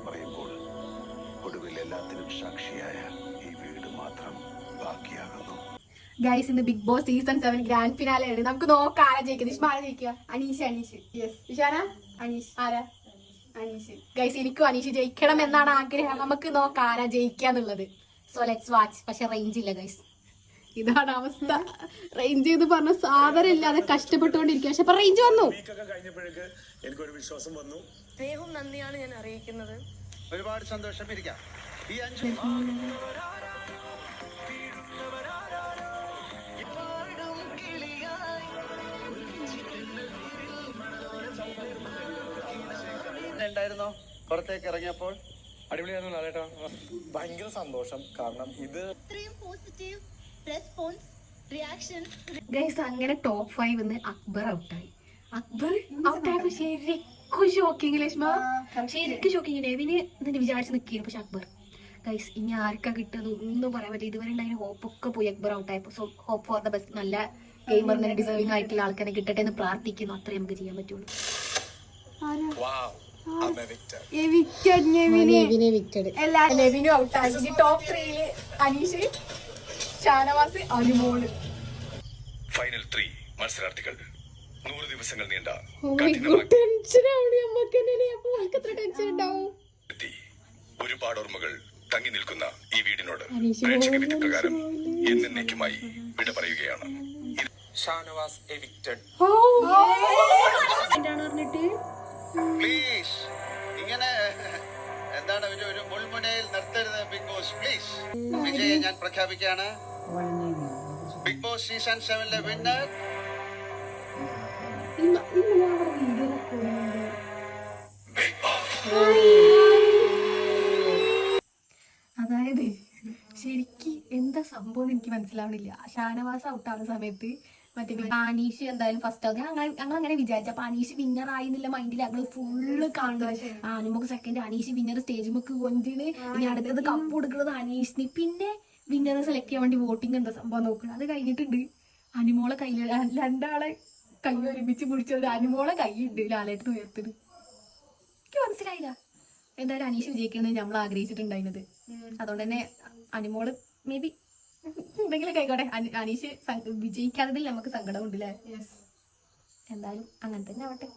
പറയുമ്പോൾ ഒടുവിൽ എല്ലാത്തിനും സാക്ഷിയായ ഈ വീട് മാത്രം ബാക്കിയാകുന്നു. ഗൈസ്, ഇന്ന് big boss season 7 grand finale ആണ്. നമുക്ക് നോക്കാം ആരാ ജയിക്കുന്നത്. ഇഷ്മ ആരാ ജയിക്കുക? അനീഷ്. യെസ്. ഇഷാന? അനീഷ്. ആരാ? അനീഷ്. ഗൈസ്, എനിക്കും അനീഷ് ജയിക്കണം എന്നാണ് ആഗ്രഹം. നമുക്ക് നോക്കാം ആരാ ജയിക്കാന്നുള്ളത്. So let's watch. പക്ഷെ റേഞ്ച് ഇല്ല ഗൈസ്, ഇതാണ് അവസ്ഥ. റേഞ്ച് എന്ന് പറഞ്ഞ സാധനം ഇല്ലാതെ കഷ്ടപ്പെട്ടുകൊണ്ടിരിക്കുക. പക്ഷെ റേഞ്ച് വന്നു. എനിക്കൊരു വിശ്വാസം വന്നു. സ്നേഹവും നന്ദിയാണ് ഞാൻ അറിയിക്കുന്നത്. ഒരുപാട് സന്തോഷം. ഇരിക്കാം. ഈ 5 ഉണ്ടായിരുന്നോ പുറത്തേക്ക് ഇറങ്ങിയപ്പോൾ? അടിപൊളിയായിരുന്നു ലാലേട്ടാ. ഭയങ്കര സന്തോഷം. കാരണം ഇത് ഇത്രയും പോസിറ്റീവ് റെസ്പോൺസ് റിയാക്ഷൻ. ഗൈസ്, അങ്ങനെ ടോപ്പ് 5 അക്ബർ ഔട്ടായി. അക്ബർ ഔട്ടായപ്പോ ശരിക്കും ഷോക്കിങ്. ലക്ഷ്മ ശരിക്കും ഷോക്കിങ്. നെവിന് ഇതിന് വിചാരിച്ച് നിൽക്കുന്നു. പക്ഷെ അക്ബർ ഗൈസ് ഇനി ആർക്കാ കിട്ടുന്നത് ഒന്നും പറയാൻ പറ്റില്ല. ഇതുവരെ ഉണ്ടായ ഹോപ്പൊക്കെ പോയി അക്ബർ ഔട്ടായപ്പോ. So hope for the best. നല്ല ഗെയിമറിനെ ഡിസേർവിംഗ് ആയിട്ടുള്ള ആൾക്കാരെ കിട്ടട്ടെ എന്ന് പ്രാർത്ഥിക്കുന്നു. അത്രേ നമുക്ക് ചെയ്യാൻ പറ്റുള്ളൂ. നെവിനും ഔട്ടായി. ടോപ്പ് 3 അനീഷ്, ഷാനവാസ്, അനുമോള്. ഫൈനൽ 3 മത്സരാർത്ഥികൾ 100 ദിവസങ്ങൾ നീണ്ട ഒരുപാട് ഓർമ്മകൾ തങ്ങി നിൽക്കുന്ന ഈ വീടിനോട് പ്രേക്ഷക വിധി പ്രകാരം എന്നേക്കുമായി വിട പറയുകയാണ്. ഷാനവാസ് എവിക്റ്റഡ്. പ്ലീസ് ഇങ്ങനെ എന്താണ് ഒരു മുൾമുനയിൽ നിർത്തരുത് ബിഗ് ബോസ്. പ്ലീസ്. വിജയെ ഞാൻ പ്രഖ്യാപിക്കുകയാണ്. ബിഗ് ബോസ് സീസൺ 7 വിന്നർ അതായത് ശരിക്ക് എന്താ സംഭവം എനിക്ക് മനസ്സിലാവണില്ല. ഷാനവാസ് ഔട്ടാവുന്ന സമയത്ത് മറ്റേ അനീഷ് എന്തായാലും ഫസ്റ്റ് ആവും. ഞങ്ങൾ അങ്ങനെ വിചാരിച്ചു. അപ്പൊ അനീഷ് വിന്നർ ആയി എന്നുള്ള മൈൻഡിൽ ഞങ്ങൾ ഫുള്ള് കാണുന്നത്. അനുമുക്ക് സെക്കൻഡ് അനീഷ് വിന്നർ സ്റ്റേജ് മുക്ക് കൊണ്ടിന്. ഇനി അടുത്തത് കപ്പ് കൊടുക്കുന്നത് അനീഷിന്. പിന്നെ വിന്നറെ സെലക്ട് ചെയ്യാൻ വേണ്ടി വോട്ടിംഗ് എന്താ സംഭവം നോക്കണം. അത് കഴിഞ്ഞിട്ടുണ്ട് അനുമോളെ കയ്യിൽ രണ്ടാളെ കൈ ഒരുമിച്ച് പിടിച്ചത്. അനുമോളെ കൈയുണ്ട് ലാലേട്ടൻ ഉയർത്തത്. എനിക്ക് മനസ്സിലായില്ല. എന്തായാലും അനീഷ് വിജയിക്കുന്നത് നമ്മൾ ആഗ്രഹിച്ചിട്ടുണ്ടായിരുന്നത്. അതുകൊണ്ട് തന്നെ അനുമോള് മേ ബി എന്തെങ്കിലും ആയിക്കോട്ടെ. അനീഷ് വിജയിക്കാത്തതിൽ നമുക്ക് സങ്കടമുണ്ടല്ലേ. എന്തായാലും അങ്ങനെ തന്നെ ആവട്ടെ.